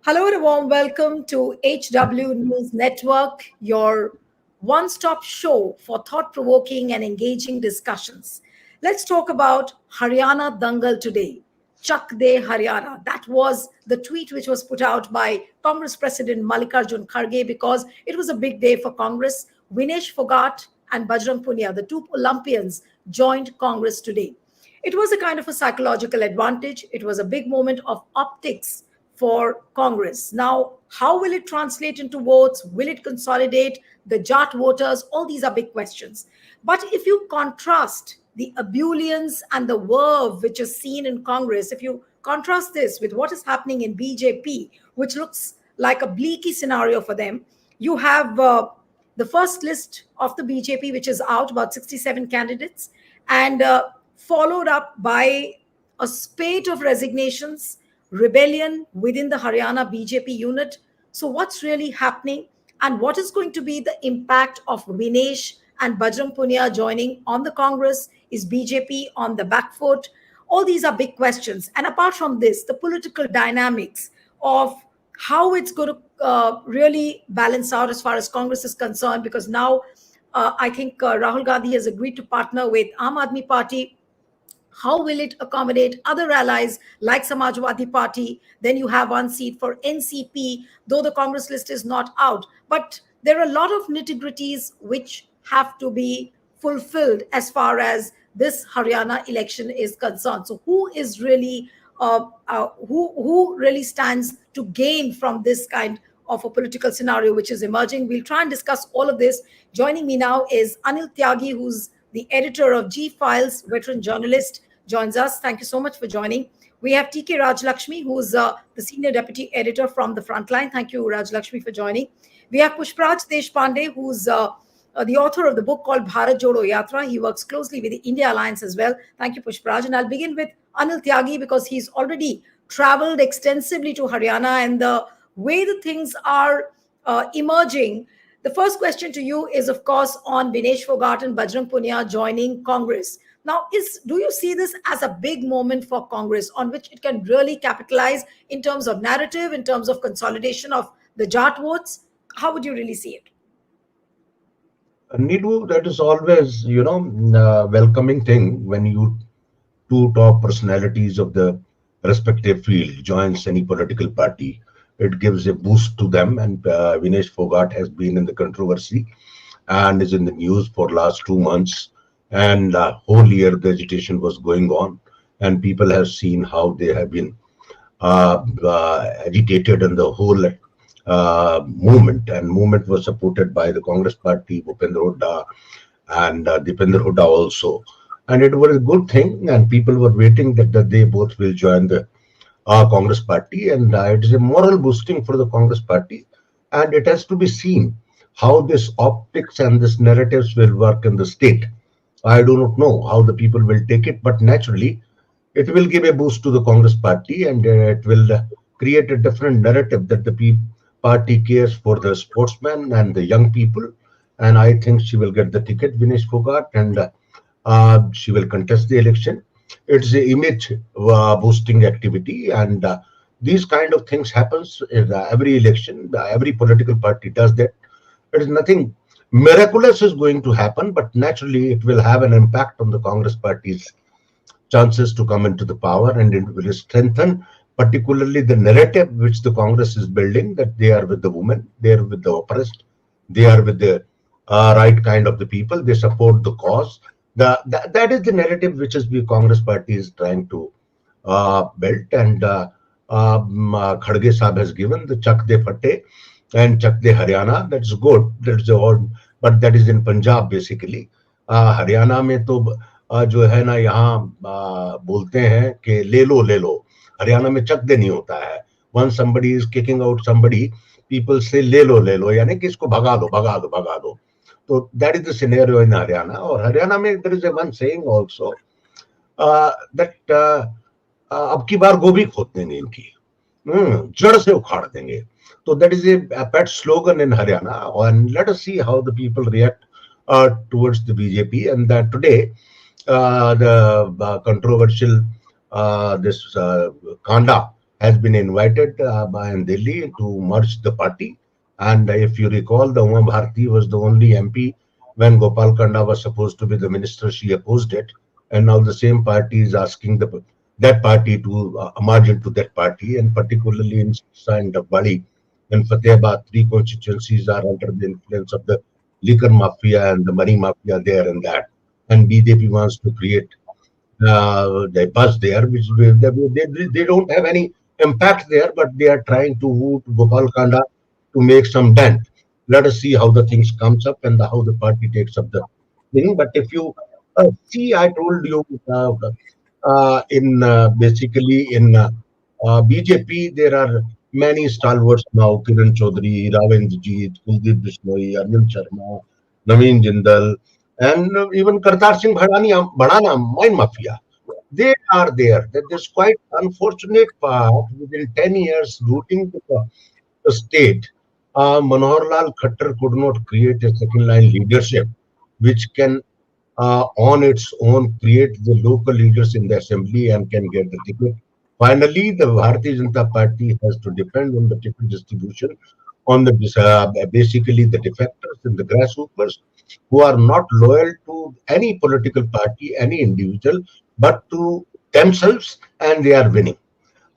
Hello and a warm welcome to HW News Network, your one stop show for thought provoking and engaging discussions. Let's talk about Haryana Dangal today. Chak De Haryana. That was the tweet which was put out by Congress President Mallikarjun Kharge because it was a big day for Congress. Vinesh Phogat and Bajrang Punia, the two Olympians, joined Congress today. It was a kind of a psychological advantage. It was a big moment of optics for Congress. Now, how will it translate into votes? Will it consolidate the Jat voters? All these are big questions. But if you contrast the ebullience and the verve which is seen in Congress, if you contrast this with what is happening in BJP, which looks like a bleaky scenario for them, you have the first list of the BJP, which is out, about 67 candidates, and followed up by a spate of resignations, rebellion within the Haryana BJP unit. So, what's really happening, and what is going to be the impact of Vinesh and Bajrang Punia joining on the Congress? Is BJP on the back foot? All these are big questions. And apart from this, the political dynamics of how it's going to really balance out as far as Congress is concerned, because now I think Rahul Gandhi has agreed to partner with Aam Aadmi Party. How will it accommodate other allies like Samajwadi Party? Then you have one seat for NCP, though the Congress list is not out. But there are a lot of nitty-gritties which have to be fulfilled as far as this Haryana election is concerned. So who is really who really stands to gain from this kind of a political scenario which is emerging? We'll try and discuss all of this. Joining me now is Anil Tyagi, who's the editor of G Files, veteran journalist, joins us. Thank you so much for joining. We have TK Rajalakshmi, who's the senior deputy editor from the Frontline. Thank you, Rajalakshmi, for joining. We have Pushparaj Deshpande, who's the author of the book called Bharat Jodo Yatra. He works closely with the India Alliance as well. Thank you, Pushparaj. And I'll begin with Anil Tyagi because he's already traveled extensively to Haryana, and the way the things are emerging. The first question to you is, of course, on Vinesh Phogat and Bajrang Punia joining Congress. Now, do you see this as a big moment for Congress on which it can really capitalize in terms of narrative, in terms of consolidation of the Jat votes? How would you really see it? Neelu, that is always, welcoming thing when you two top personalities of the respective field joins any political party. It gives a boost to them, and Vinesh Phogat has been in the controversy and is in the news for last 2 months, and whole year the agitation was going on, and people have seen how they have been agitated, and the whole movement was supported by the Congress party, Bhupendra Hooda and Dipendra Hooda also, and it was a good thing, and people were waiting that they both will join the Congress party, and it is a moral boosting for the Congress party, and it has to be seen how this optics and this narratives will work in the state. I do not know how the people will take it, but naturally it will give a boost to the Congress party, and it will create a different narrative that the party cares for the sportsmen and the young people, and I think she will get the ticket, Vinesh Phogat, and she will contest the election. It's an image boosting activity, and these kind of things happens in every election. Every political party does that. It is nothing miraculous is going to happen, but naturally it will have an impact on the Congress party's chances to come into the power, and it will strengthen particularly the narrative which the Congress is building, that they are with the women, they are with the oppressed, they are with the right kind of the people, they support the cause. That is the narrative which is the Congress party is trying to build, and Kharge Sahab has given the Chak De Fatte and Chak De Haryana. That's good. That's all, but that is in Punjab basically. Haryana में तो जो है ना यहाँ बोलते हैं कि ले लो. हरियाणा में चक दे नहीं होता है. Once somebody is kicking out somebody, people say ले लो, यानी कि इसको भगा दो. So that is the scenario in Haryana. Or Haryana mein there is a one saying also that अब की बार गोभी खोद देंगे इनकी, जड़ से उखाड़ देंगे. So that is a pet slogan in Haryana, and let us see how the people react towards the BJP. And that today the controversial this Kanda has been invited by Delhi to merge the party. And if you recall, the Uma Bharti was the only MP when Gopal Kanda was supposed to be the minister. She opposed it, and now the same party is asking that party to merge into that party, and particularly in Sirsa and Bali and Fatehbad, three constituencies are under the influence of the liquor mafia and the money mafia there and that. And BJP wants to create the bus there, which they don't have any impact there, but they are trying to root Gopal Kanda to make some dent. Let us see how the things comes up and how the party takes up the thing. But if you see, I told you in basically in BJP, there are many stalwarts now: Kiran Chaudhary, Ravendrajit, Kuldeep Bishnoi, Anil Sharma, Naveen Jindal, and even Kartar Singh Bhadana, Mine Mafia. They are there. There's quite unfortunate part within 10 years rooting the state. Manohar Lal Khattar could not create a second line leadership which can on its own create the local leaders in the assembly and can get the ticket. Finally, the Bharatiya Janata Party has to depend on the ticket distribution on the basically the defectors and the grasshoppers who are not loyal to any political party, any individual, but to themselves, and they are winning.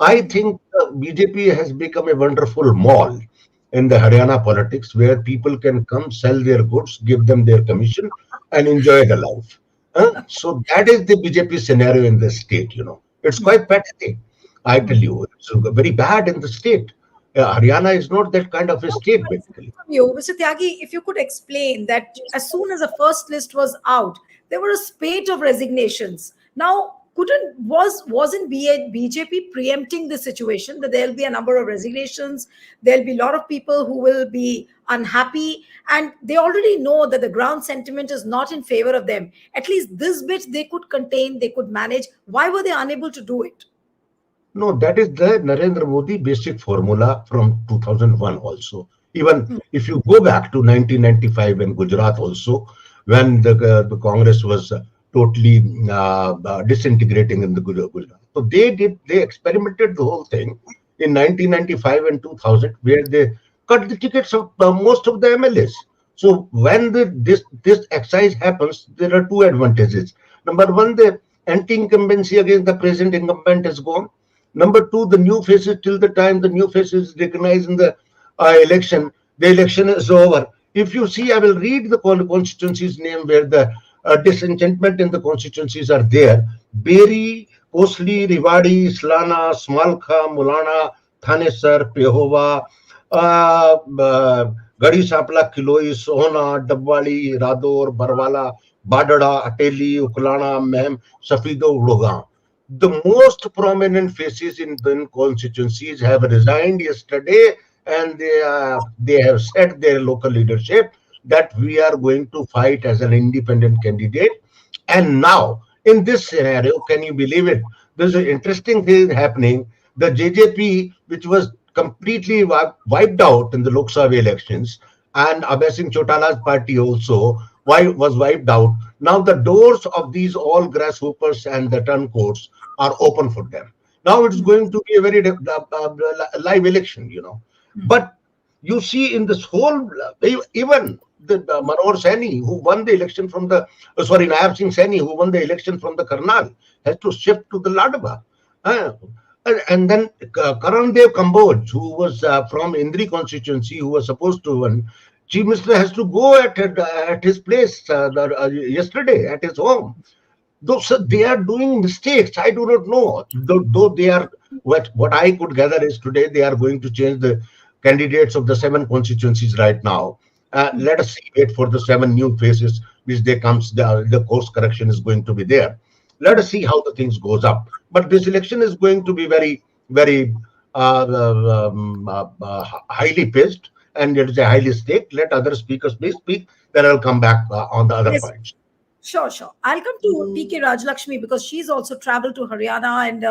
I think BJP has become a wonderful mall in the Haryana politics where people can come sell their goods, give them their commission, and enjoy the life. So that is the BJP scenario in the state. It's quite pathetic. I tell you, it's very bad in the state. Haryana is not that kind of a state, basically. From you, Mr. Tyagi, if you could explain that as soon as the first list was out, there were a spate of resignations. Now, wasn't BJP preempting the situation that there'll be a number of resignations, there'll be a lot of people who will be unhappy, and they already know that the ground sentiment is not in favor of them. At least this bit they could contain, they could manage. Why were they unable to do it? No, that is the Narendra Modi basic formula from 2001 also. Even if you go back to 1995 in Gujarat also, when the Congress was totally disintegrating in the Gujarat. So they experimented the whole thing in 1995 and 2000, where they cut the tickets of most of the MLAs. So when this exercise happens, there are two advantages. Number one, the anti-incumbency against the present incumbent is gone. Number two, the new faces, till the time the new faces recognized in the election, the election is over. If you see, I will read the constituency's name where the disenchantment in the constituencies are there. Beri, Kosli, Rewari, Slana, Smalkha, Mulana, Thanesar, Pehova, Gadi Sapla, Kiloi, Sohna, Dabwali, Rador, Barwala, Badada, Ateli, Ukulana, Mehm, Safido, Udogan. The most prominent faces in the constituencies have resigned yesterday, and they have set their local leadership that we are going to fight as an independent candidate. And now, in this scenario, can you believe it? There's an interesting thing happening. The JJP, which was completely wiped out in the Lok Sabha elections, and Abhay Singh Chotala's party also was wiped out. Now the doors of these all grasshoppers and the turncoats are open for them. Now it's going to be a very live election. But you see in this whole, even the Manohar Saini, who won the election from the, Nayab Singh Saini, who won the election from the Karnal, has to shift to the Ladaba. And then Karan Dev Kamboj, who was from Indri constituency, who was supposed to win, Chief Minister has to go at his place yesterday, at his home. So they are doing mistakes. I do not know. Though they are, what I could gather is today they are going to change the candidates of the 7 constituencies right now. Let us see, wait for the 7 new faces, which they comes, the course correction is going to be there. Let us see how the things goes up. But this election is going to be very, very highly paced, and it is a highly staked. Let other speakers please speak. Then I'll come back on the other points. Sure. I'll come to PK Rajalakshmi because she's also traveled to Haryana. And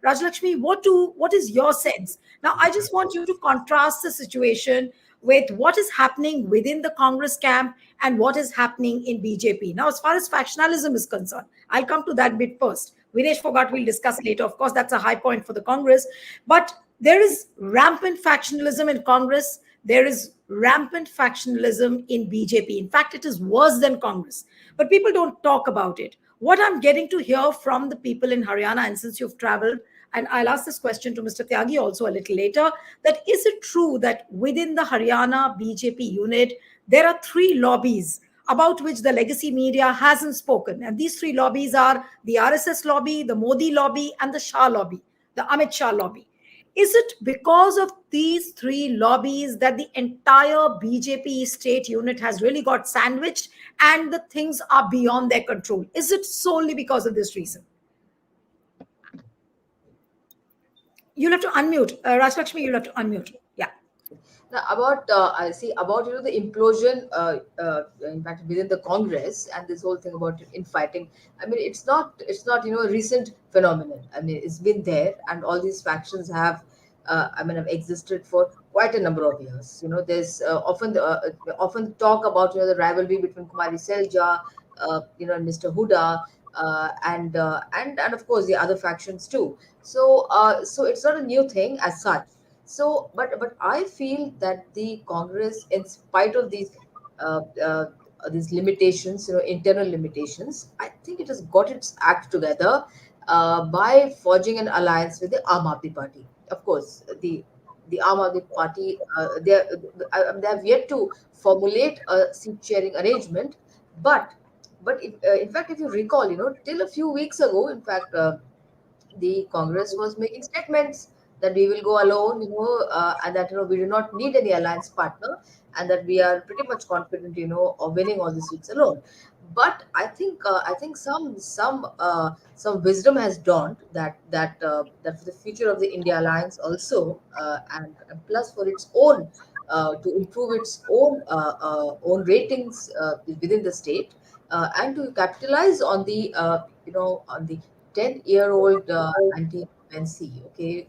Rajalakshmi, what is your sense? Now, I just want you to contrast the situation with what is happening within the Congress camp and what is happening in BJP. Now, as far as factionalism is concerned, I'll come to that bit first. Vinesh Phogat will discuss later. Of course, that's a high point for the Congress. But There is rampant factionalism in Congress. There is rampant factionalism in BJP. In fact, it is worse than Congress. But people don't talk about it. What I'm getting to hear from the people in Haryana, and since you've traveled, and I'll ask this question to Mr. Tyagi also a little later, that is it true that within the Haryana BJP unit, there are three lobbies about which the legacy media hasn't spoken? And these three lobbies are the RSS lobby, the Modi lobby, and the Shah lobby, the Amit Shah lobby. Is it because of these three lobbies that the entire BJP state unit has really got sandwiched and the things are beyond their control? Is it solely because of this reason? You'll have to unmute. Rajalakshmi, you'll have to unmute. Yeah. Now about I see about the implosion, in fact within the Congress, and this whole thing about infighting. I mean, it's not a recent phenomenon. I mean, it's been there, and all these factions have have existed for quite a number of years. There's often talk about the rivalry between Kumari Selja, and Mr. Huda. And of course the other factions too. So it's not a new thing as such. So, but I feel that the Congress, in spite of uh, uh, these limitations, internal limitations, I think it has got its act together by forging an alliance with the Aam Aadmi Party. Of course, the Aam Aadmi Party, they have yet to formulate a seat sharing arrangement, but in fact, if you recall, till a few weeks ago, in fact. The Congress was making statements that we will go alone, and that we do not need any alliance partner, and that we are pretty much confident, of winning all the seats alone. But I think some wisdom has dawned that for the future of the India alliance also, and plus for its own to improve its own ratings within the state, and to capitalize on the on the 10-year-old anti-incumbency, okay,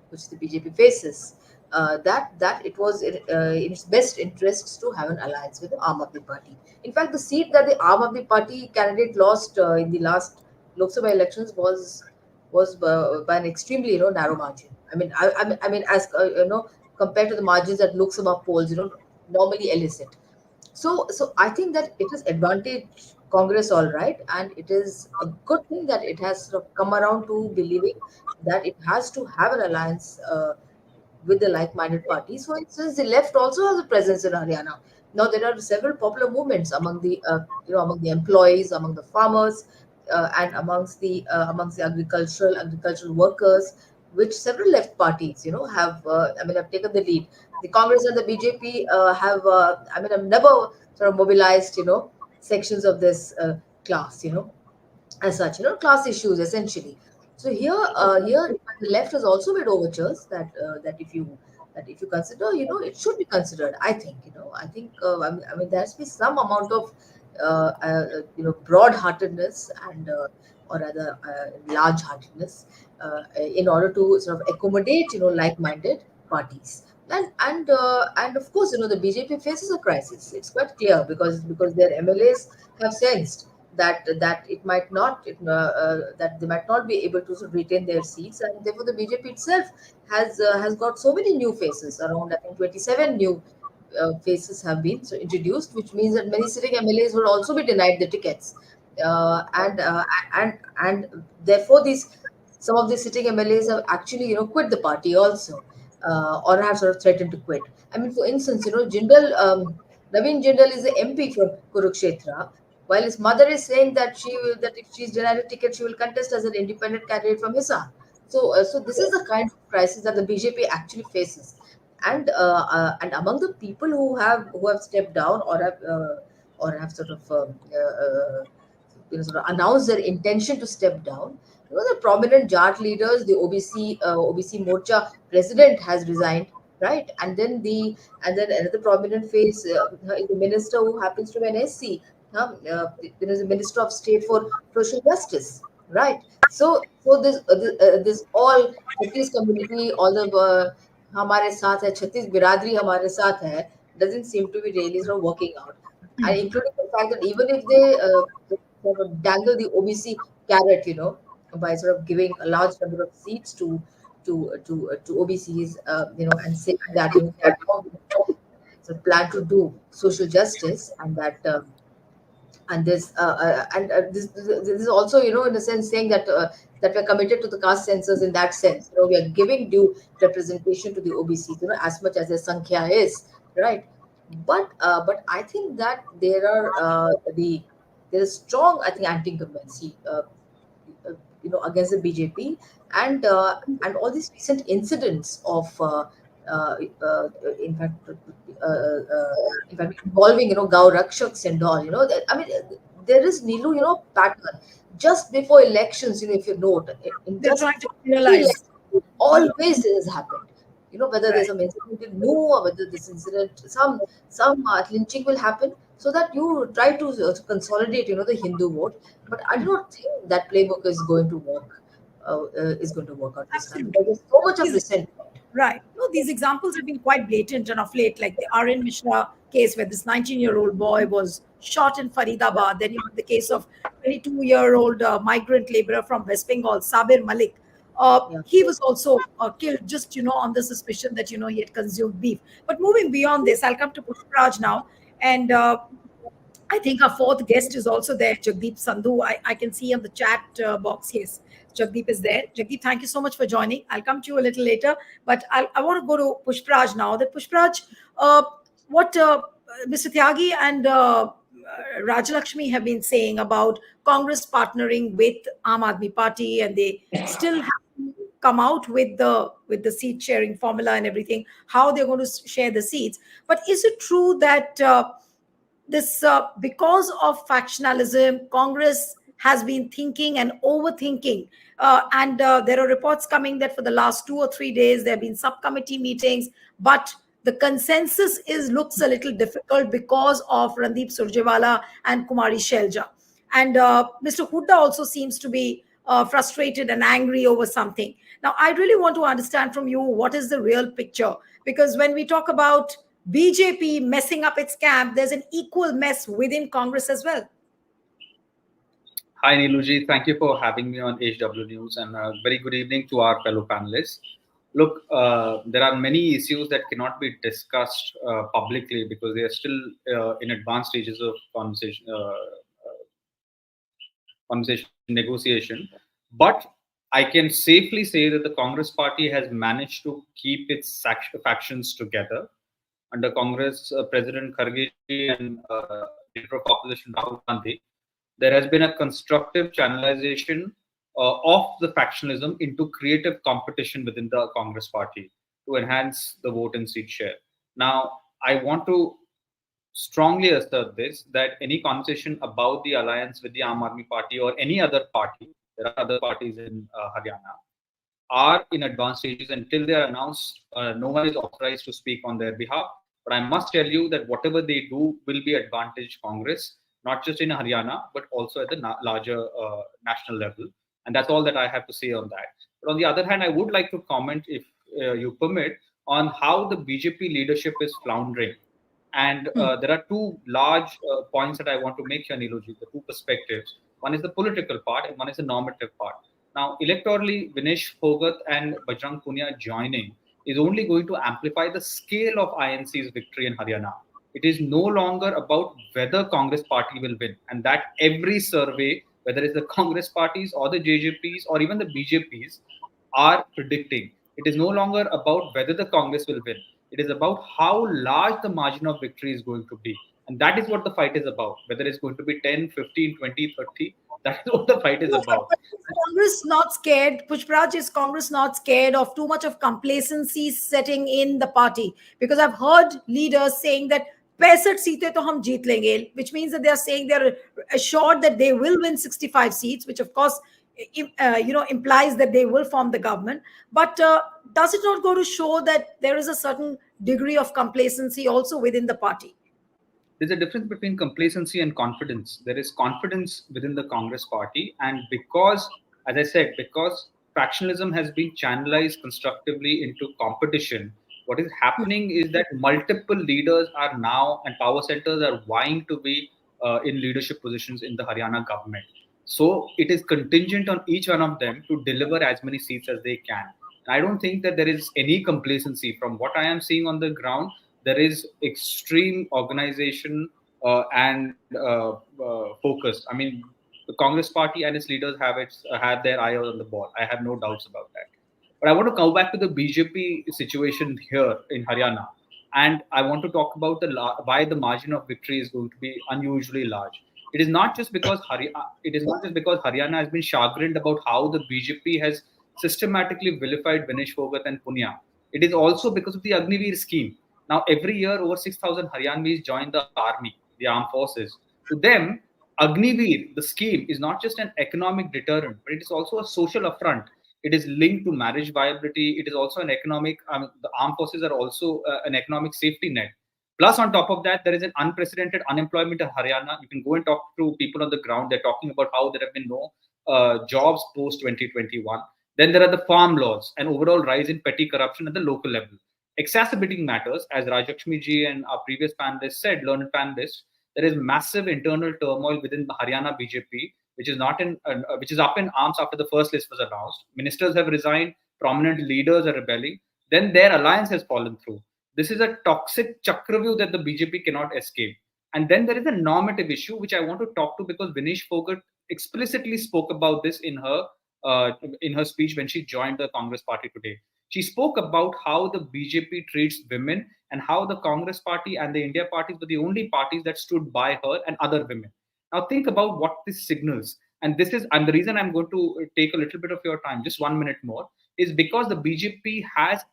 which the BJP faces, that it was in its best interests to have an alliance with the Aam Aadmi Party. In fact, the seat that the Aam Aadmi Party candidate lost in the last Lok Sabha elections was by an extremely narrow margin. I mean as compared to the margins that Lok Sabha polls normally elicit. So I think that it has advantaged Congress all right, and it is a good thing that it has sort of come around to believing that it has to have an alliance with the like-minded parties. For instance, the left also has a presence in Haryana. Now there are several popular movements among the among the employees, among the farmers, and amongst the agricultural workers, which several left parties have have taken the lead. The Congress and the BJP have never sort of mobilized sections of this class as such, class issues essentially. So here the left has also made overtures that if you consider, it should be considered. I think there has to be some amount of broad-heartedness and or rather large-heartedness in order to sort of accommodate like-minded parties. And of course, the BJP faces a crisis. It's quite clear because their MLAs have sensed that it might not that they might not be able to sort of retain their seats, and therefore the BJP itself has got so many new faces. Around I think 27 new faces have been so introduced, which means that many sitting MLAs will also be denied the tickets, and therefore these some of the sitting MLAs have actually quit the party also, or have sort of threatened to quit. I mean, for instance, Jindal, Naveen Jindal is the MP from Kurukshetra, while his mother is saying that if she's denied a ticket, she will contest as an independent candidate from Hisar. So this is the kind of crisis that the BJP actually faces, and among the people who have stepped down or have sort of sort of announced their intention to step down. The prominent Jat leaders, the OBC Morcha president has resigned, right? And then another prominent face is the minister who happens to be an SC. There is a minister of state for social justice, right? So this all Chattis community, all the हमारे साथ है छत्तीस बिरादरी हमारे साथ है doesn't seem to be really sort of working out, and including the fact that even if they sort of dangle the OBC carrot, by sort of giving a large number of seats to OBCs, and saying that so plan to do social justice, and that and this and this is also, in a sense, saying that that we're committed to the caste census. In that sense, we are giving due representation to the OBCs, as much as their sankhya is, right. But I think that there is strong, I think, anti-incumbency, against the BJP, and all these recent incidents of uh, uh, in fact in fact involving, Gau Rakshaks and all, I mean, there is, Neelu, pattern just before elections, if you note, in They're just trying to three criminalize. elections, always this has happened. Whether there's Right. some incident in New, or whether this incident, some lynching will happen, so that you try to consolidate, the Hindu vote. But I do not think that playbook is going to work out this time, Absolutely. because there's so much of resentment. Right. No, these examples have been quite blatant and of late, like the R.N. Mishra case where this 19-year-old boy was shot in Yeah, Faridabad. Then you have the case of 22-year-old migrant laborer from West Bengal, Sabir Malik. yeah. He was also killed just, on the suspicion that, he had consumed beef. But moving beyond this, I'll come to Pushparaj now. And I think our fourth guest is also there, Jagdeep Sandhu. I can see on the chat box, yes, Jagdeep is there. Jagdeep, thank you so much for joining. I'll come to you a little later, but I want to go to Pushparaj now. That Pushparaj, what Mr. Tyagi and Rajalakshmi have been saying about Congress partnering with Aam Aadmi Party, and they still have to come out with the seat sharing formula and everything, how they're going to share the seats. But is it true that this because of factionalism, Congress has been thinking and overthinking, and there are reports coming that for the last 2 or 3 days there have been subcommittee meetings, but the consensus is looks a little difficult because of Randeep Surjewala and Kumari Shelja, and Mr. Hooda also seems to be frustrated and angry over something. Now I really want to understand from you what is the real picture, because when we talk about BJP messing up its camp, there's an equal mess within Congress as well. Hi, Neeluji. Thank you for having me on HW News, and very good evening to our fellow panelists. Look, there are many issues that cannot be discussed publicly because they are still in advanced stages of conversation negotiation. But I can safely say that the Congress party has managed to keep its factions together under Congress President Kharge and leader of opposition Rahul Gandhi. There has been a constructive channelization of the factionalism into creative competition within the Congress party to enhance the vote and seat share. Now, I want to strongly assert this, that any conversation about the alliance with the Aam Aadmi Party or any other party, there are other parties in Haryana, are in advanced stages. Until they are announced, no one is authorized to speak on their behalf. But I must tell you that whatever they do will be advantage Congress, not just in Haryana, but also at the larger national level. And that's all that I have to say on that. But on the other hand, I would like to comment, if you permit, on how the BJP leadership is floundering. And there are two large points that I want to make here, Neeluji, the two perspectives. One is the political part and one is the normative part. Now, electorally, Vinesh, Phogat and Bajrang Punia joining is only going to amplify the scale of INC's victory in Haryana. It is no longer about whether Congress party will win, and that every survey, whether it's the Congress parties or the JJPs or even the BJPs, are predicting. It is no longer about whether the Congress will win. It is about how large the margin of victory is going to be. And that is what the fight is about. Whether it's going to be 10, 15, 20, 30, that is what the fight is No, about. but is Congress not scared? Pushparaj, is Congress not scared of too much of complacency setting in the party? Because I've heard leaders saying that 65 seateं तो हम जीत लेंगे, which means that they are saying they're assured that they will win 65 seats, which of course implies that they will form the government. But does it not go to show that there is a certain degree of complacency also within the party? There's a difference between complacency and confidence. There is confidence within the Congress party. And because, as I said, because factionalism has been channelized constructively into competition, what is happening is that multiple leaders are now, and power centers are vying to be in leadership positions in the Haryana government. So it is contingent on each one of them to deliver as many seats as they can. I don't think that there is any complacency. From what I am seeing on the ground, there is extreme organization and focus. I mean, the Congress party and its leaders have their eye on the ball. I have no doubts about that. But I want to come back to the BJP situation here in Haryana, and I want to talk about why the margin of victory is going to be unusually large. It is not just because Haryana has been chagrined about how the BJP has systematically vilified Vinesh Phogat and Punia. It is also because of the Agniveer scheme. Now, every year, over 6,000 Haryanvis join the army, the armed forces. To them, Agniveer, the scheme, is not just an economic deterrent, but it is also a social affront. It is linked to marriage viability. It is also an economic, the armed forces are also an economic safety net. Plus, on top of that, there is an unprecedented unemployment in Haryana. You can go and talk to people on the ground. They're talking about how there have been no jobs post 2021. Then there are the farm laws and overall rise in petty corruption at the local level. Exacerbating matters, as Rajalakshmi ji and our previous panelists said, learned panelists, there is massive internal turmoil within the Haryana BJP, which is up in arms after the first list was announced. Ministers have resigned, prominent leaders are rebelling. Then their alliance has fallen through. This is a toxic chakravyuh that the BJP cannot escape. And then there is a normative issue which I want to talk to, because Vinesh Phogat explicitly spoke about this in her speech when she joined the Congress party today. She spoke about how the BJP treats women and how the Congress party and the India parties were the only parties that stood by her and other women. Now think about what this signals. And the reason I'm going to take a little bit of your time, just 1 minute more, is because the BJP has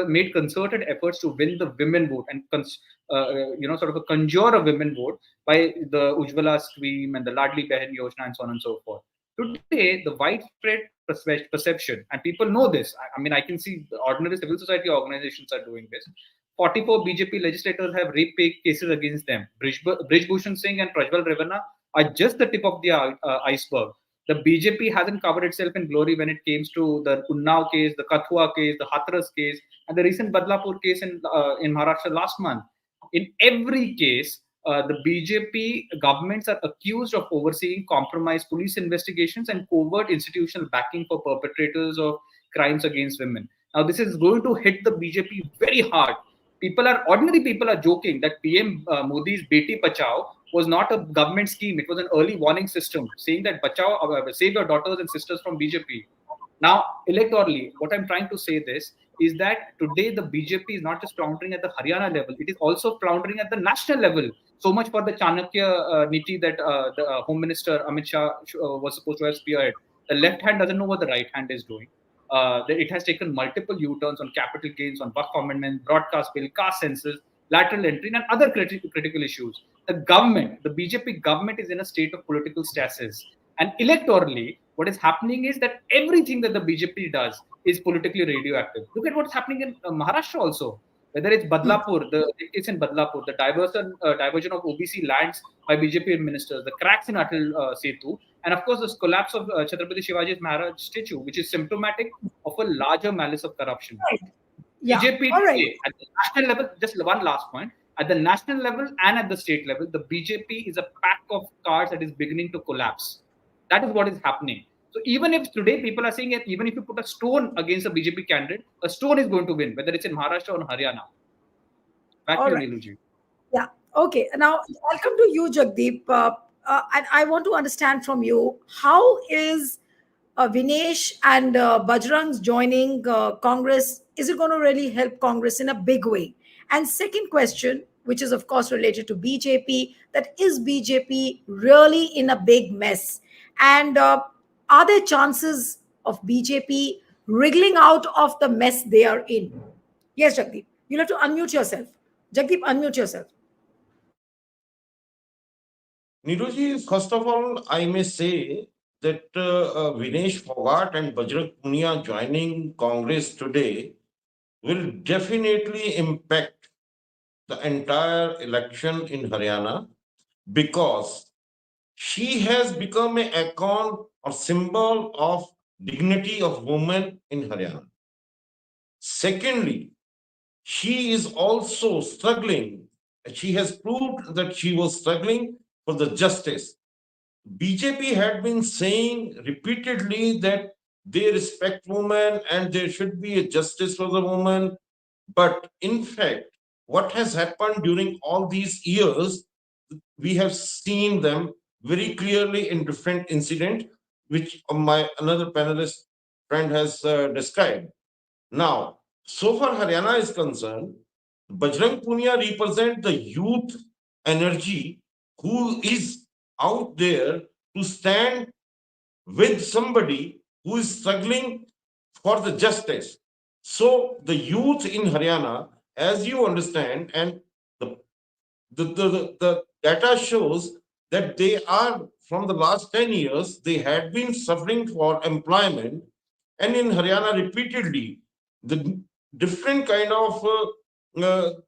made concerted efforts to win the women vote and sort of conjure a women vote by the Ujjwala scheme and the Ladli Behan Yojana and so on and so forth. Today, the widespread perception, and people know this. I mean, I can see the ordinary civil society organizations are doing this. 44 BJP legislators have rape cases against them. Brij Bhushan Singh and Prajwal Revana are just the tip of the iceberg. The BJP hasn't covered itself in glory when it comes to the Unnao case, the Kathua case, the Hathras case, and the recent Badlapur case in Maharashtra last month. In every case, the BJP governments are accused of overseeing compromised police investigations and covert institutional backing for perpetrators of crimes against women. Now, this is going to hit the BJP very hard. Ordinary people are joking that PM Modi's Beti Bachao was not a government scheme. It was an early warning system saying that Bachao, save your daughters and sisters from BJP. Now, electorally, what I'm trying to say this is that today the BJP is not just floundering at the Haryana level, it is also floundering at the national level. So much for the Chanakya Niti that the Home Minister Amit Shah was supposed to have spearheaded. The left hand doesn't know what the right hand is doing. It has taken multiple U-turns on capital gains, on Waqf amendment, broadcast bill, caste census, lateral entry, and other critical issues. The BJP government is in a state of political stasis. And electorally, what is happening is that everything that the BJP does is politically radioactive. Look at what's happening in Maharashtra also. Whether it's Badlapur, the case in Badlapur, the diversion of OBC lands by BJP ministers, the cracks in Atal Setu, and of course, the collapse of Chhatrapati Shivaji Maharaj statue, which is symptomatic of a larger malice of corruption. Right. Yeah. BJP All right. today, at the national level, just one last point, at the national level and at the state level, the BJP is a pack of cards that is beginning to collapse. That is what is happening. So even if today people are saying that even if you put a stone against a BJP candidate, a stone is going to win, whether it's in Maharashtra or in Haryana. Back All to right. you, Neelu. Yeah. Okay. Now I'll come to you, Jagdeep. And I want to understand from you, how is Vinesh and Bajrang's joining Congress, is it going to really help Congress in a big way? And second question, which is of course related to BJP, that is BJP really in a big mess? And are there chances of BJP wriggling out of the mess they are in? Yes, Jagdeep. You'll have to unmute yourself. Jagdeep, unmute yourself. Neeruji, first of all, I may say that Vinesh Phogat and Bajrang Punia joining Congress today will definitely impact the entire election in Haryana, because she has become an icon or symbol of dignity of women in Haryana. Secondly, she is also struggling. She has proved that she was struggling for the justice. BJP had been saying repeatedly that they respect women and there should be a justice for the woman. But in fact, what has happened during all these years, we have seen them very clearly in different incidents, which my another panelist friend has described. Now, so far Haryana is concerned, Bajrang Punia represent the youth energy who is out there to stand with somebody who is struggling for the justice. So the youth in Haryana, as you understand, and the the data shows that they are from the last 10 years, they had been suffering for employment. And in Haryana, repeatedly, the different kind of the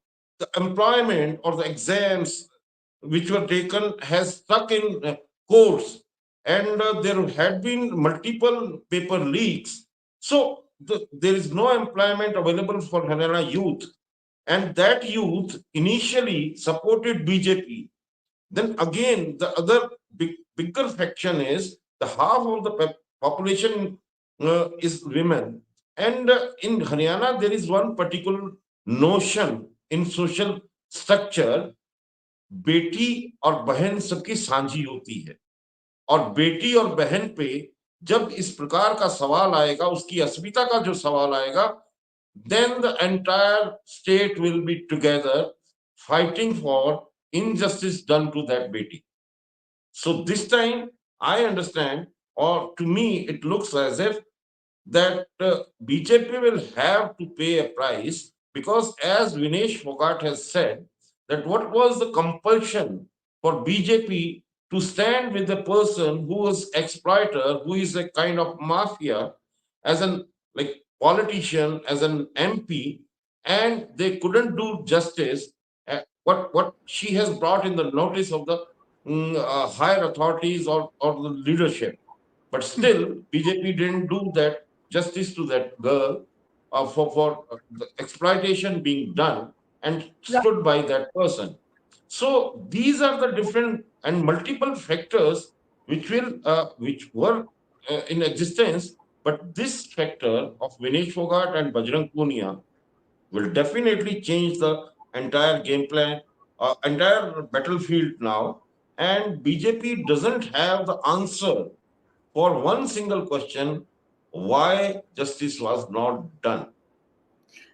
employment or the exams which were taken has stuck in courts, and there had been multiple paper leaks. So there is no employment available for Haryana youth, and that youth initially supported BJP. Then again, the other bigger faction is the half of the population is women. And in Haryana, there is one particular notion in social structure, बेटी और बहन सबकी सांझी होती है, और बेटी और बहन पे जब इस प्रकार का सवाल आएगा, उसकी अस्मिता का जो सवाल आएगा, then the entire state will be together fighting for injustice done to that beti. So this time I understand, or to me it looks as if that BJP will have to pay a price, because as Vinesh Phogat has said, that what was the compulsion for BJP to stand with a person who is exploiter, who is a kind of mafia, as an like politician, as an MP, and they couldn't do justice. What she has brought in the notice of the higher authorities or the leadership. But still, BJP didn't do that justice to that girl for the exploitation being done, and stood by that person. So these are the different and multiple factors which were in existence. But this factor of Vinesh Phogat and Bajrang Punia will definitely change the entire game plan, entire battlefield now. And BJP doesn't have the answer for one single question, why justice was not done.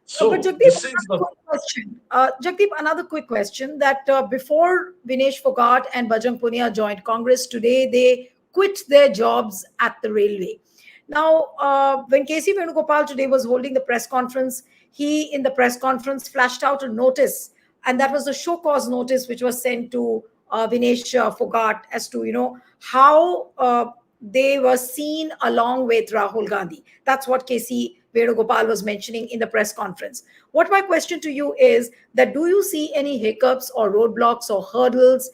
But So Jagdeep, this is another the quick question. Jagdeep, another quick question that before Vinesh Phogat and Bajrang Punia joined Congress, today they quit their jobs at the railway. Now, when KC Venugopal today was holding the press conference, he in the press conference flashed out a notice, and that was a show cause notice which was sent to Vinesh Phogat as to how they were seen along with Rahul Gandhi. That's what KC Venugopal was mentioning in the press conference. What my question to you is that do you see any hiccups or roadblocks or hurdles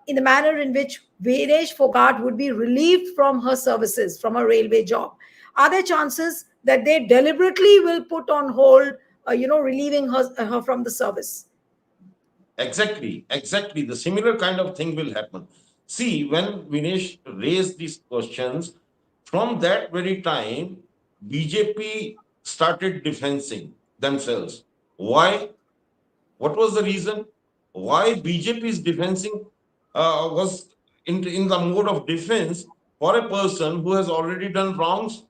in the manner in which Vinesh Phogat would be relieved from her services, from a railway job? Are there chances that they deliberately will put on hold, relieving her from the service? exactly the similar kind of thing will happen. See, when Vinesh raised these questions, from that very time, BJP started defending themselves. Why? What was the reason? Why BJP is defending was in the mode of defense for a person who has already done wrongs?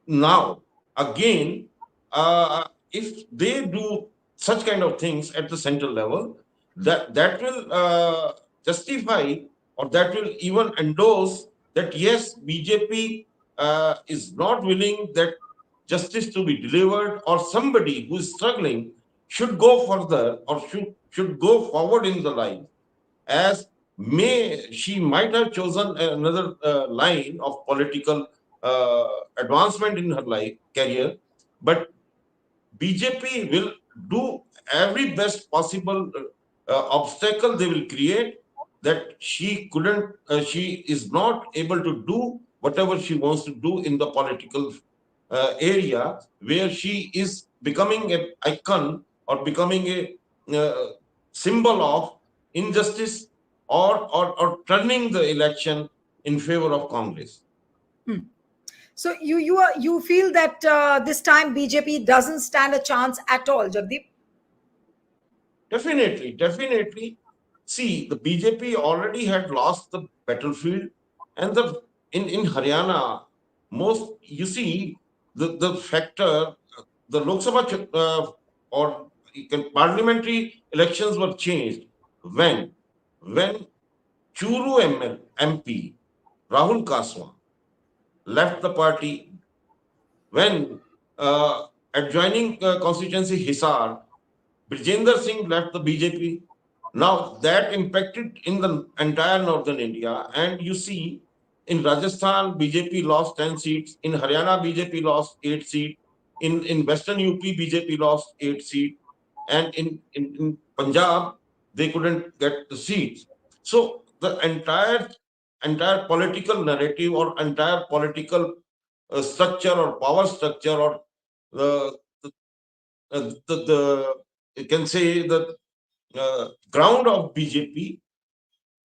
Now, again, if they do such kind of things at the central level, that will justify, or that will even endorse that yes, BJP is not willing that justice to be delivered, or somebody who is struggling should go further, or should go forward in the life, as she might have chosen another line of political advancement in her life career, but BJP will do every best possible obstacle they will create, that she is not able to do whatever she wants to do in the political area, where she is becoming an icon, or becoming a symbol of injustice, or turning the election in favor of Congress. Hmm. So you feel that this time BJP doesn't stand a chance at all, Jagdeep? Definitely, definitely. See, the BJP already had lost the battlefield, and in Haryana, most you see the factor, the Lok Sabha or you can, parliamentary elections were changed when when Churu MP Rahul Kaswa left the party, when adjoining constituency Hisar Brijender Singh left the BJP. Now that impacted in the entire northern India, and you see in Rajasthan BJP lost 10 seats, in Haryana BJP lost 8 seats, in Western UP BJP lost 8 seats, and in Punjab they couldn't get the seats. So the entire political narrative or entire political structure or power structure or the the you can say the ground of BJP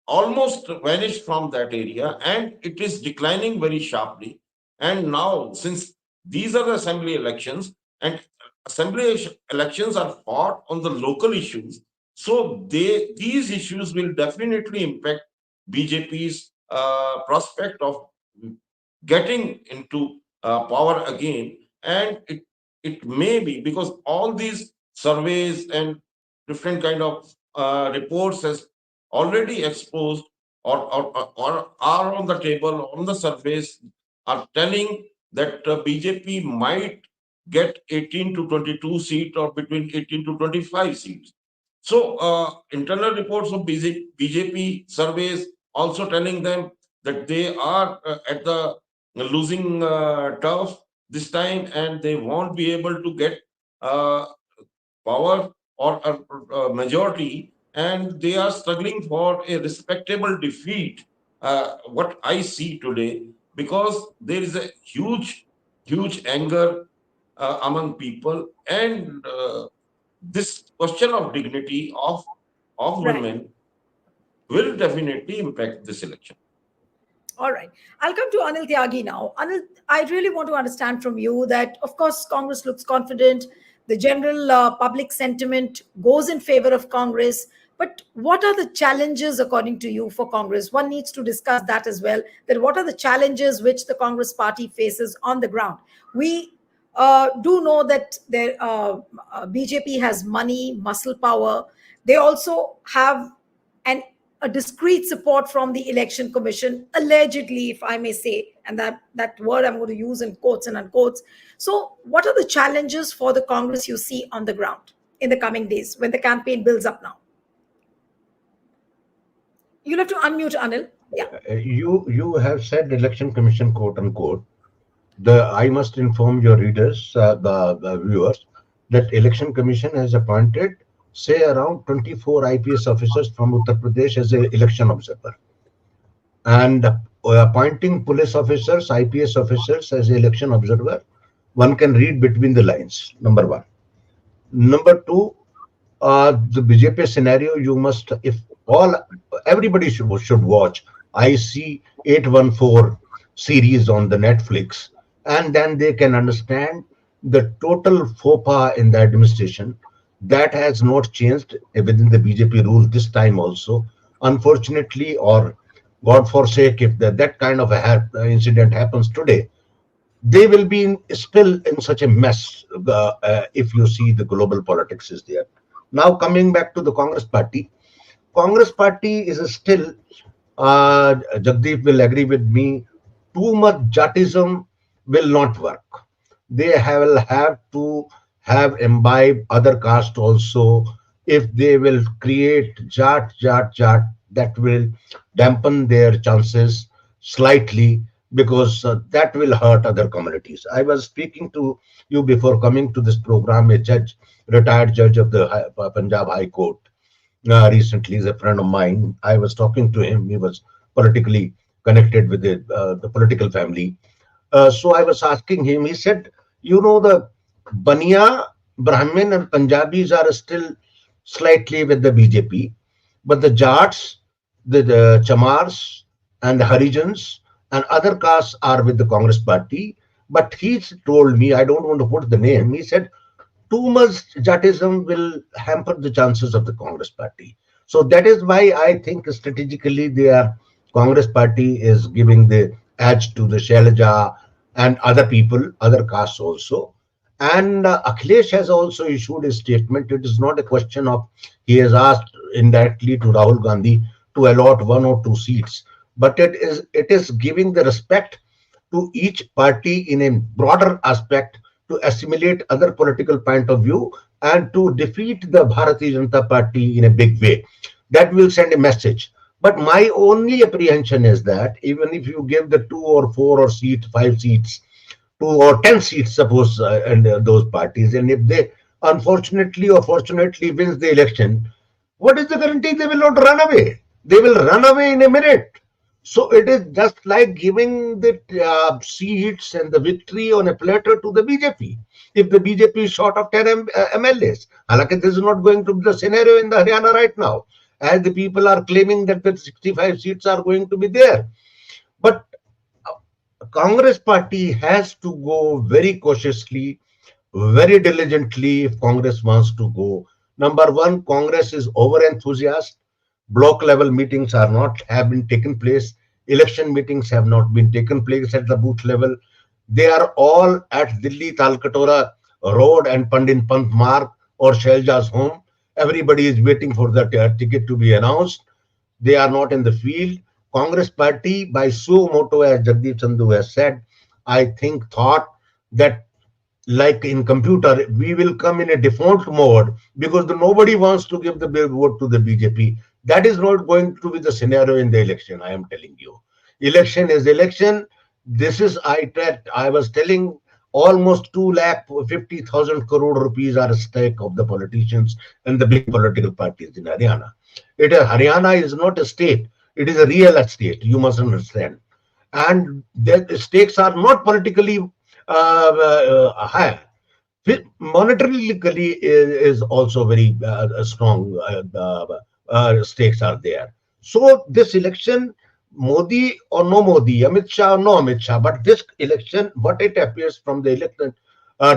almost vanished from that area, and it is declining very sharply. And now, since these are the assembly elections, and elections are fought on the local issues, so these issues will definitely impact BJP's prospect of getting into power again. And it may be because all these surveys and different kind of reports has already exposed or are on the table on the surface are telling that BJP might get 18 to 22 seats or between 18 to 25 seats. So internal reports of BJP surveys also telling them that they are at the losing turf this time, and they won't be able to get uh, power or a majority, and they are struggling for a respectable defeat. What I see today, because there is a huge anger among people, and this question of dignity of Right. women will definitely impact this election. All right. I'll come to Anil Tyagi now. Anil, I really want to understand from you that, of course, Congress looks confident. The general public sentiment goes in favor of Congress. But what are the challenges, according to you, for Congress? One needs to discuss that as well. That what are the challenges which the Congress party faces on the ground? We do know that BJP has money, muscle power. They also have an a discreet support from the election commission, allegedly, if I may say, and that word I'm going to use in quotes and unquotes. So what are the challenges for the Congress you see on the ground in the coming days when the campaign builds up now? You'll have to unmute, Anil. Yeah. You have said election commission, quote unquote. I must inform your readers, the viewers, that election commission has appointed, say, around 24 IPS officers from Uttar Pradesh as an election observer, and appointing police officers, IPS officers as election observer. One can read between the lines. Number one. Number two, the BJP scenario. You must, if all everybody should watch IC 814 series on the Netflix, and then they can understand the total faux pas in the administration that has not changed within the BJP rule this time also. Unfortunately, or God forsake, if that kind of incident happens today, they will be still in such a mess if you see the global politics is there. Now coming back to the Congress party is still, Jagdeep will agree with me, too much Jatism will not work. Will have to have imbibe other caste also. If they will create Jat, that will dampen their chances slightly, because that will hurt other communities. I was speaking to you before coming to this program, a retired judge of the Punjab High Court. Recently, is a friend of mine. I was talking to him. He was politically connected with the political family. So I was asking him. He said, the Bania, Brahmin, and Punjabis are still slightly with the BJP, but the Jats, the Chamars, and the Harijans and other castes are with the Congress party. But he told me, I don't want to put the name, he said, too much Jatism will hamper the chances of the Congress party. So that is why I think strategically their Congress party is giving the edge to the Shailaja and other people, other castes also. And Akhilesh has also issued a statement. It is not a question of he has asked indirectly to Rahul Gandhi to allot 1 or 2 seats, but it is giving the respect to each party in a broader aspect to assimilate other political point of view and to defeat the Bharatiya Janata Party in a big way. That will send a message. But my only apprehension is that even if you give the 2 or 4 or 5 seats, 2 or 10 seats, suppose, and those parties, and if they unfortunately or fortunately wins the election, what is the guarantee they will not run away? They will run away in a minute. So it is just like giving the seats and the victory on a platter to the BJP. If the BJP is short of 10 MLAs, Halaki, this is not going to be the scenario in the Haryana right now, as the people are claiming that the 65 seats are going to be there. But Congress party has to go very cautiously, very diligently if Congress wants to go. Number one, Congress is over enthusiastic. Block level meetings are not have been taken place. Election meetings have not been taken place at the booth level. They are all at Delhi Talkatora Road and Pandit Pant Marg or Shelja's home. Everybody is waiting for the ticket to be announced. They are not in the field. Congress party, by suo moto, as Jagdeep Sindhu has said, I think thought that like in computer, we will come in a default mode because nobody wants to give the vote to the BJP. That is not going to be the scenario in the election. I am telling you, election is election. This is I was telling almost 2,50,000 crore rupees are at stake of the politicians and the big political parties in Haryana. Haryana is not a state; it is a real estate. You must understand, and the stakes are not politically higher. Monetarily is also very strong stakes are there. So this election, Modi or no Modi, Amit Shah or no Amit Shah, but this election, what it appears from the election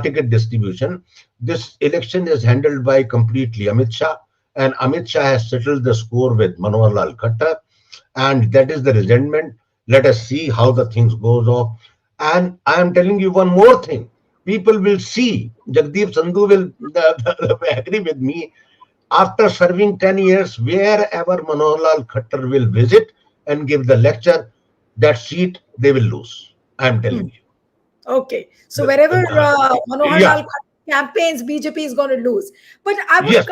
ticket distribution, this election is handled by completely Amit Shah, and Amit Shah has settled the score with Manohar Lal Khattar, and that is the resentment. Let us see how the things goes off. And I am telling you one more thing. People will see. Jagdeep Sandhu will agree with me. After serving 10 years, wherever Manohar Lal Khattar will visit and give the lecture, that seat they will lose. I am Hmm. telling you. Okay. So wherever Manohar Lal Yeah. campaigns, BJP is going to lose. But Yes.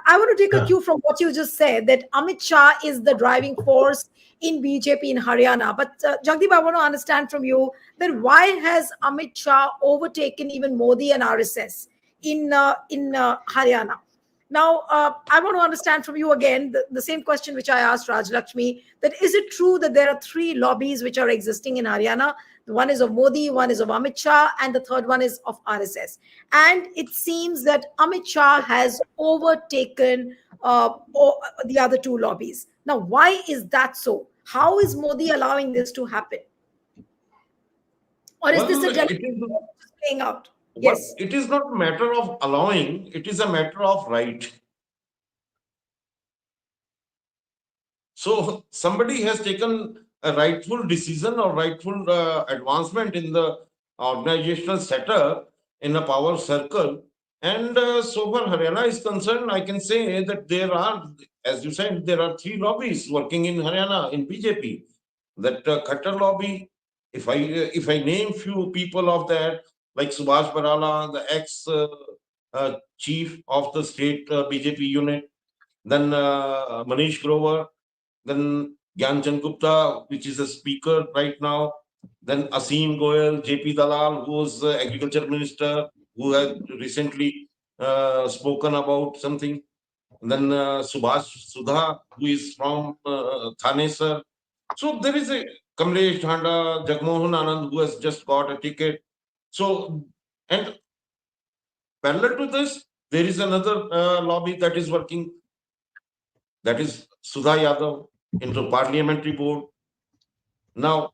I want to take a Uh, cue from what you just said that Amit Shah is the driving force in BJP in Haryana. But Jagdeep, I want to understand from you that why has Amit Shah overtaken even Modi and RSS in Haryana? Now, I want to understand from you again the same question which I asked Rajalakshmi, that is it true that there are three lobbies which are existing in Haryana? One is of Modi, one is of Amit Shah, and the third one is of RSS. And it seems that Amit Shah has overtaken the other two lobbies. Now, why is that so? How is Modi allowing this to happen? Or is this Well, a it deliberate is playing out? well, Yes. it is not a matter of allowing, it is a matter of right. So somebody has taken a rightful decision or rightful advancement in the organizational setup in a power circle. And so far Haryana is concerned, I can say that there are, as you said, there are three lobbies working in Haryana in BJP. That Khattar lobby, if I name few people of that, like Subhash Barala, the ex chief of the state BJP unit, then Manish Grover, then Gyanchand Gupta, which is a speaker right now, then Asim Goyal, JP Dalal, who was agriculture minister, who had recently spoken about something, and then Subhash Sudha, who is from Thane, sir. So there is a Kamlesh Dhanda, Jagmohan Anand, who has just got a ticket. So, and parallel to this, there is another lobby that is working, that is Sudha Yadav into parliamentary board. Now,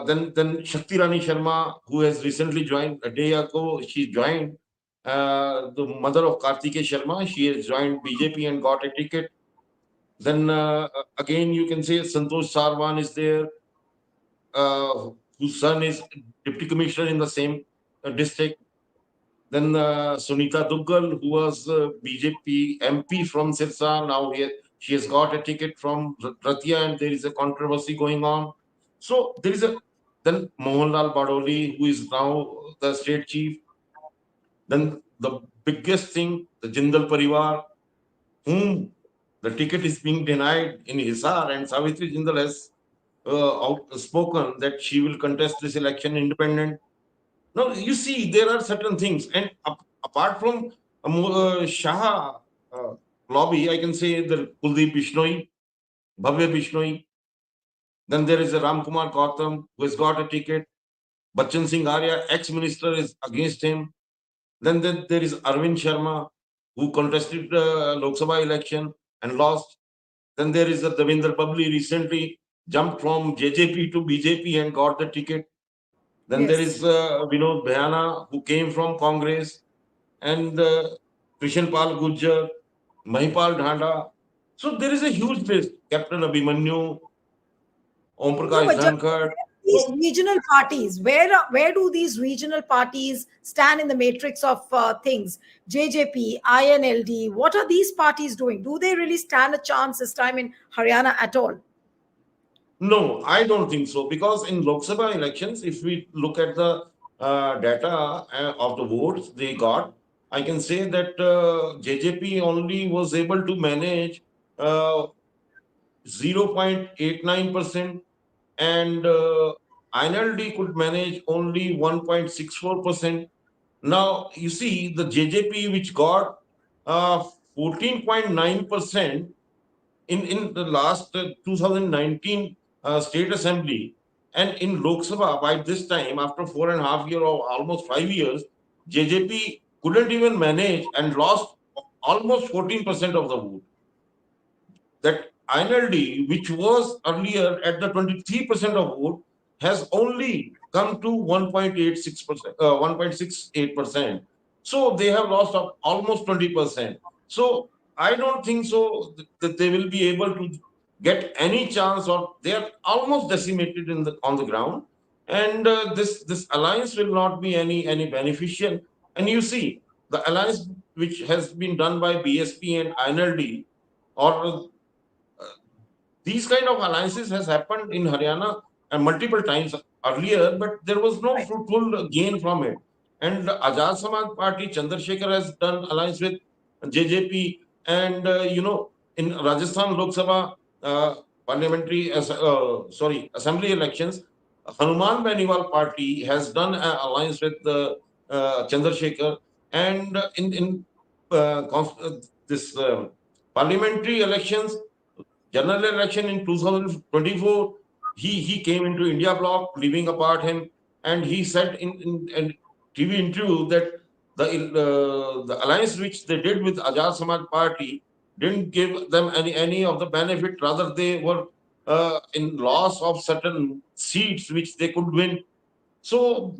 Then Shakti Rani Sharma, who has recently joined a day ago, she joined. The mother of Kartikeya Sharma, she has joined BJP and got a ticket. Then again, you can say Santosh Sarwan is there, whose son is deputy commissioner in the same district. Then Sunita Duggal, who was BJP MP from Sirsa, now she has got a ticket from Ratia, and there is a controversy going on. So there is a then Mohanlal Badoli, who is now the state chief. Then the biggest thing, the Jindal Parivar, whom the ticket is being denied in Hisar, and Savitri Jindal has outspoken that she will contest this election independent. Now, you see, there are certain things, and apart from Shah lobby, I can say the Kuldeep Bishnoi, Bhavya Bishnoi. Then there is a Ram Kumar Gautam, who has got a ticket. Bachchan Singh Arya, ex-minister, is against him. Then there is Arvind Sharma, who contested the Lok Sabha election and lost. Then there is Devinder Babli, recently jumped from JJP to BJP and got the ticket. Then there is Vinod Bhayana, who came from Congress, and Krishan Pal Gujjar, Mahipal Dhanda. So there is a huge list. Captain Abhimanyu, Om No, Prakash but just Dhankar. these So regional parties, where do these regional parties stand in the matrix of things? JJP, INLD, what are these parties doing? Do they really stand a chance this time in Haryana at all? no, I don't think so, because in Lok Sabha elections, if we look at the data of the votes they got, I can say that JJP only was able to manage 0.89%, and INLD could manage only 1.64%. Now, you see, the JJP, which got 14.9% in the last 2019 state assembly, and in Lok Sabha, by this time, after 4.5 years or almost 5 years, JJP couldn't even manage and lost almost 14% of the vote. That INLD, which was earlier at the 23% of vote, has only come to 1.86%, 1.68%. So they have lost almost 20%. So I don't think so that they will be able to get any chance, or they are almost decimated on the ground. And this alliance will not be any beneficial. And you see, the alliance which has been done by BSP and INLD, or these kind of alliances has happened in Haryana multiple times earlier, but there was no Right. fruitful gain from it. And the Azad Samaj Party, Chandrasekhar has done alliance with JJP, and in Rajasthan Lok Sabha assembly elections, Hanuman Beniwal Party has done an alliance with Chandrasekhar, and this parliamentary elections, general election in 2024, he came into India bloc, leaving apart him, and he said in TV interview that the alliance which they did with Azad Samaj Party didn't give them any of the benefit. Rather, they were in loss of certain seats which they could win. So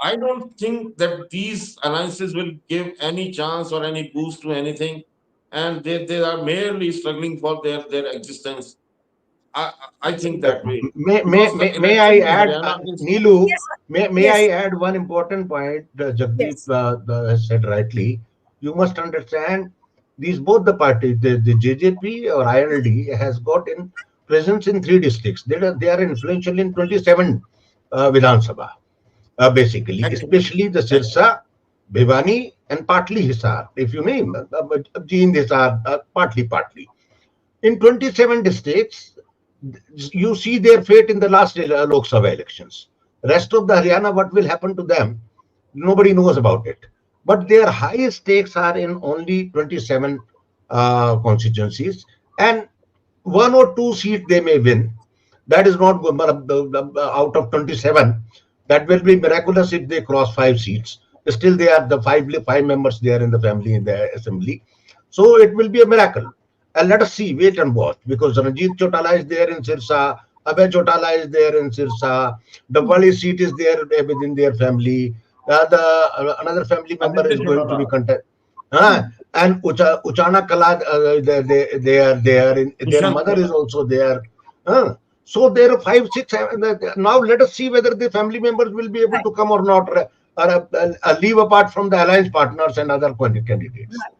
I don't think that these alliances will give any chance or any boost to anything, and they are merely struggling for their existence. I, I think Uh, that way, may, may, because the may, may I election in add, Haryana is Neelu, Yes, may yes, I add one important point Jagdeep yes. has said rightly. You must understand these both the parties, the JJP or INLD has got in presence in three districts. They are influential in 27 Vidhan Sabha, basically, actually, especially the actually, Sirsa, Bhiwani, and partly Hisar. If you name Jind Hisar, partly. In 27 districts, you see their fate in the last Lok Sabha elections. Rest of the Haryana, what will happen to them? Nobody knows about it. But their highest stakes are in only 27 constituencies, and one or two seats they may win. That is not good. But out of 27, that will be miraculous if they cross 5 seats. Still, they are the five members there in the family in the assembly. So it will be a miracle. And let us see, wait and watch, because Ranjit Chotala is there in Sirsa, Abhay Chotala is there in Sirsa. The Wali seat is there within their family. Another family member Aditya is going to be Chotala, contest. And Uchana Kala, their Dushyant mother is Chotala. also there. Uh, so there are five, six. Now let us see whether the family members will be able Right. to come or not, or leave apart from the alliance partners and other candidates. Right.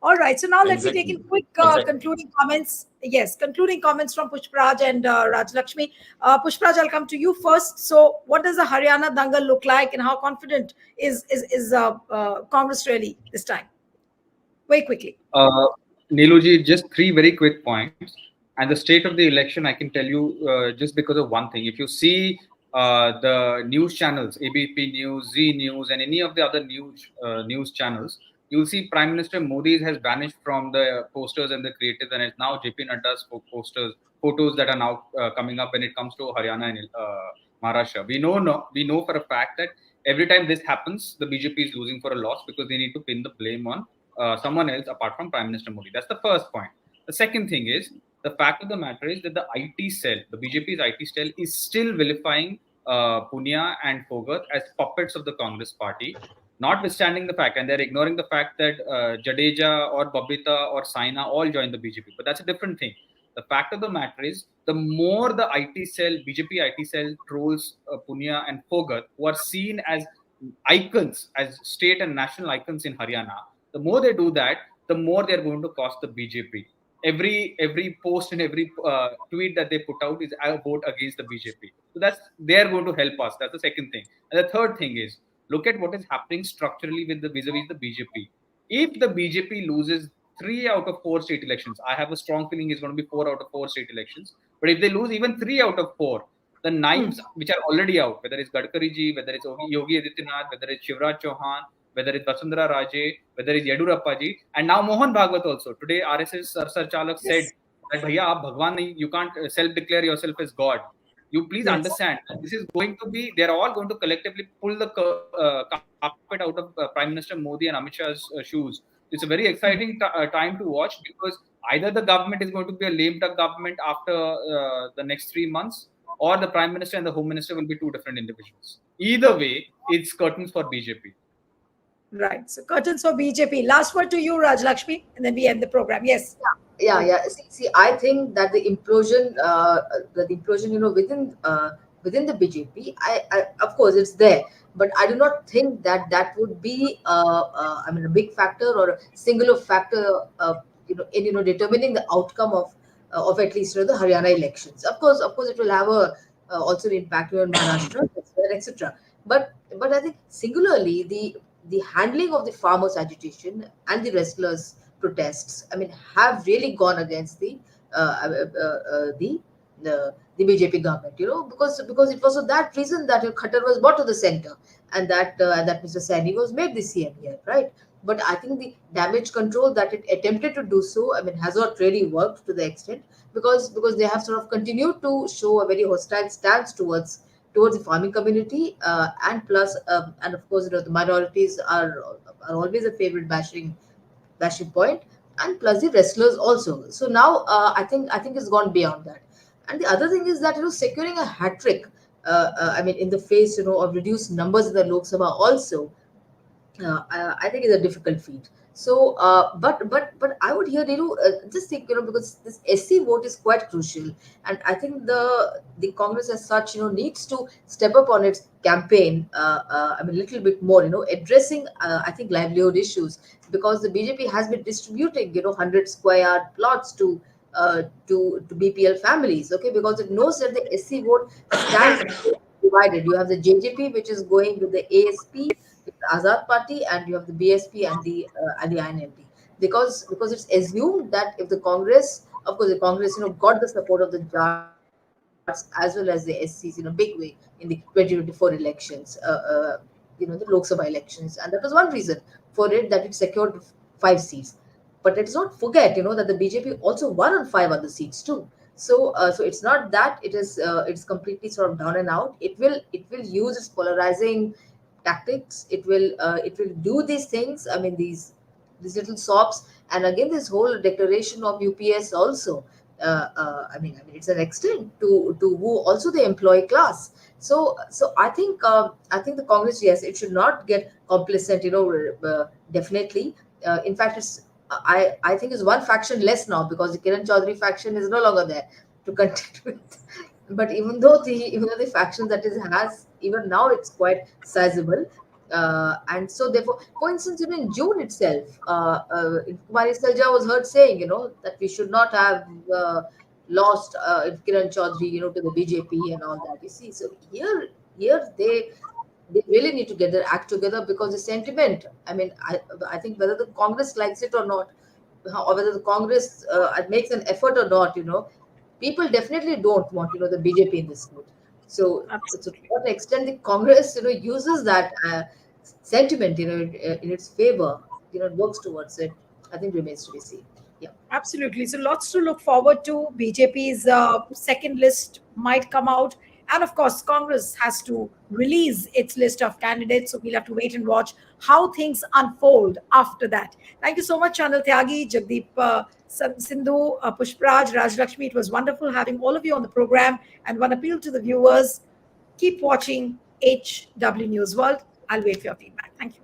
All right. So now let me take in Exactly. quick Exactly. concluding comments. Yes, concluding comments from Pushparaj and Rajalakshmi. Pushparaj, I'll come to you first. So, what does the Haryana dangal look like, and how confident is Congress really this time? Very quickly. Neeluji, just three very quick points. And the state of the election, I can tell you just because of one thing. If you see the news channels, ABP News, Z News, and any of the other news channels, you'll see Prime Minister Modi has vanished from the posters and the creatives, and it's now JP Nadda's posters, photos that are now coming up when it comes to Haryana and Maharashtra. We know for a fact that every time this happens, the BJP is losing for a loss because they need to pin the blame on someone else apart from Prime Minister Modi. That's the first point. The second thing is the fact of the matter is that the IT cell, the BJP's IT cell, is still vilifying Punia and Phogat as puppets of the Congress party, notwithstanding the fact, and they're ignoring the fact that Jadeja or Babita or Saina all joined the BJP. But that's a different thing. The fact of the matter is, the more the IT cell, BJP IT cell trolls Punia and Phogat, who are seen as icons, as state and national icons in Haryana, the more they do that, the more they're going to cost the BJP. Every post and every tweet that they put out is a vote against the BJP. So that's they're going to help us. That's the second thing. And the third thing is look at what is happening structurally with the vis-a-vis the BJP. If the BJP loses 3 out of 4 state elections, I have a strong feeling it's going to be 4 out of 4 state elections. But if they lose even 3 out of 4, the Hmm. names which are already out, whether it's Gadkari ji, whether it's Yogi Adityanath, whether it's Shivraj Chauhan, whether it's Vasundhara Raje, whether it's Yedurappa ji, and now Mohan Bhagwat also. Today, RSS Sar Chalak said Yes. that, Bhaiya, aap Bhagwan nahi, you can't self-declare yourself as God. You please Yes. understand, this is going to be, they're all going to collectively pull the carpet out of Prime Minister Modi and Amit Shah's shoes. It's a very exciting time to watch because either the government is going to be a lame duck government after the next 3 months, or the Prime Minister and the Home Minister will be two different individuals. Either way, it's curtains for BJP. Right. So, curtains for BJP. Last word to you, Rajalakshmi, and then we end the program. Yes. Yeah. See, I think that the implosion, within the BJP, of course it's there, but I do not think that that would be, I mean, a big factor or a singular factor, in determining the outcome of at least the Haryana elections. Of course, it will have a also an impact on Maharashtra, etc. But I think singularly the handling of the farmers' agitation and the wrestlers' protests, I mean, have really gone against the BJP government, because it was for that reason that Khattar was brought to the center, and that Mr. Saini was made the CM here, right? But I think the damage control that it attempted to do so, I mean, has not really worked to the extent, because they have sort of continued to show a very hostile stance towards the farming community, and plus, and of course, the minorities are always a favorite bashing point, and plus the wrestlers also. So now, I think it's gone beyond that. And the other thing is that securing a hat trick, I mean, in the face of reduced numbers in the Lok Sabha also, I think is a difficult feat. So, but I would hear just think, because this SC vote is quite crucial, and I think the Congress as such needs to step up on its campaign. I mean, a little bit more, addressing I think livelihood issues, because the BJP has been distributing 100 square yard plots to BPL families. Okay, because it knows that the SC vote stands divided. You have the JJP, which is going with the ASP, the Azad Party, and you have the BSP and the INLD. Because it's assumed that if the Congress, of course, the Congress, got the support of the Jats as well as the SCs in a big way in the 2024 elections, the Lok Sabha elections, and that was one reason for it, that it secured 5 seats. But let's not forget, that the BJP also won on 5 other seats too. So it's not that it's completely sort of down and out. It will use its polarizing tactics. It will do these things. I mean, these little sops, and again this whole declaration of UPS also. it's an extent to who also the employee class. So I think the Congress, yes, it should not get complacent. Definitely. In fact, I think it's one faction less now because the Kiran Chaudhary faction is no longer there to contend with. But even though the faction that is has even now it's quite sizable, and so therefore, for instance, in June itself, Kumari Salja was heard saying, that we should not have lost Kiran Chaudhary, to the BJP and all that. You see, so here they really need to get their act together because the sentiment. I think whether the Congress likes it or not, or whether the Congress makes an effort or not, people definitely don't want the BJP in this state. So to Absolutely. what extent the Congress uses that sentiment in its favor, works towards it, I think remains to be seen. Yeah. Absolutely. So lots to look forward to. BJP's second list might come out. And of course, Congress has to release its list of candidates. So we'll have to wait and watch how things unfold after that. Thank you so much, Anil, Tyagi, Jagdeep, Sindhu, Pushparaj, Rajalakshmi. It was wonderful having all of you on the program. And one appeal to the viewers, keep watching HW News World. I'll wait for your feedback. Thank you.